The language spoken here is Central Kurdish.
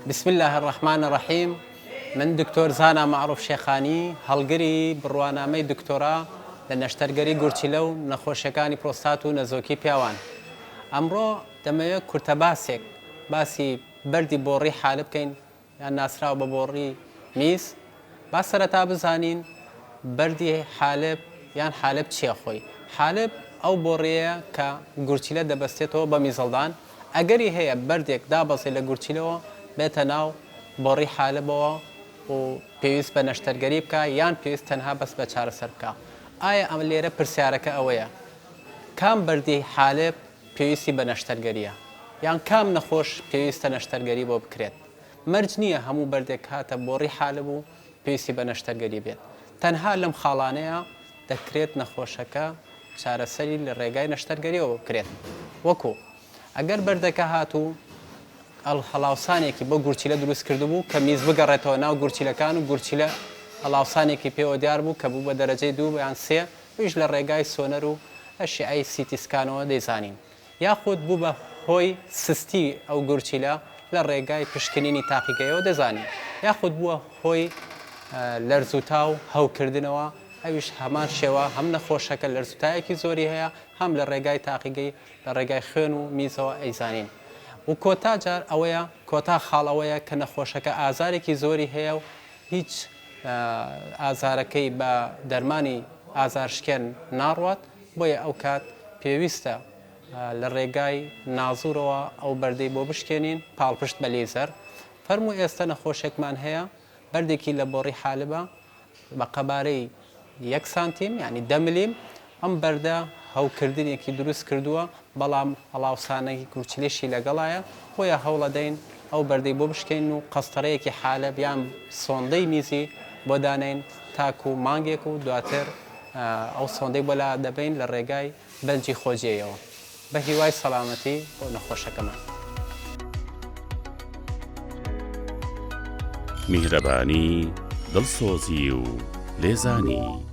بسم الله الرحمن الرحيم. من دكتور زانا معروف شێخانی هەڵگری بڕوانامەی دکتۆرا لە نەشتەرگەری گورچیلە و نەخۆشیەکانی پرۆستات و نەزۆکی پیاوان. ئەمڕۆ دەمەوێت کورتە باسێک باسی بەردی بۆڕی حالە بکەین یان ناسراوە بە بۆڕی میز. با سەرەتا بزانین بەردی حالب یان حالب چییە خۆی. حالب ئەو بۆڕەیە کە گورچیلە دەبەستێتەوە بە میزەڵدان. ئەگەری هەیە بەردێک دابەزێت لە گورچیلەوە بێتە ناو بۆڕی حالبەوە و پێویست بە نەشتەرگەری بکە یان پێویست تەنها بەس بە چارەسەر بکە. ئایا ئەم لێرە پرسیارەکە ئەوەیە کام بەردی حالب پێویستی بە نەشتەرگەریە یان کام نەخۆش پێویستە نەشتەرگەری بۆ بکرێت. مەرج نییە هەموو بەردێک هاتە بۆڕی حالب و پێویستی بە نەشتەرگەری بێت. تەنها لەم خاڵانەیە دەکرێت نەخۆشەکە چارەسەری لە ڕێگای نەشتەرگەریەوە بکرێت. وەکو ئەگەر بەردەکە هاتوو هەڵاوسانێکی بۆ گورچیلە دروست کرده بوو کە میز بگەڕێتەوە ناو گورچیلەکان و گورچیلە هەڵاوسانێکی پێوە دیار بوو کە بوو بە دەرەجەی 2 یان 3 ویش لە ڕێگای سۆنەر و ئەشیعی سیتیسکانەوە دەیزانین. یاخود بوو بە هۆی سستی ئەو گورچیلە لە ڕێگای پشکنینی تاقیگەیەوە دەزانین. یاخود بووە هۆی لەرزوتا و هەوکردنەوە ئەویش هەمان شێوە هەم نەخۆشەکە لەرزوتایەکی زۆری هەیە هەم لە ڕێگای تاقیگەی لە ڕێگای خوێن و میزەوە ئەیزانین. و کۆتا جار ئەوەیە کۆتا خاڵەوەیە کە نەخۆشەکە ئازارێکی زۆری هەیە و هیچ ئازارەکەی بە دەرمانی ئازارشکێن ناڕوات بۆیە ئەو کات پێویستە لە ڕێگای نازوورەوە ئەو بەردەی بۆ بشکێنین پاڵپشت بە لێزەر. فەرموو ئێستا نەخۆشێکمان هەیە بەردێکی لە بۆڕی حالبە بە قەبارەی 1 سانتیم یعنی 10 ملیم ئەم بەردە هەوکردنێکی دروست کردووە بەڵام هەڵاوسانێکی گورچیلێشی لەگەڵایە بۆیە هەوڵەدەین ئەو بەردەی بۆ بشکێن و قەستەرەیەکی حالب یان سۆندەی میزی بۆ دانین تاکو و مانگێک و دواتر ئەو سۆندەی بۆلا دەبین لە ڕێگای بەنجی خۆجیەوە بە هیوای سەلامەتی بۆ نەخۆشەکەمان. میهرەبانی دڵسۆزی و لێزانی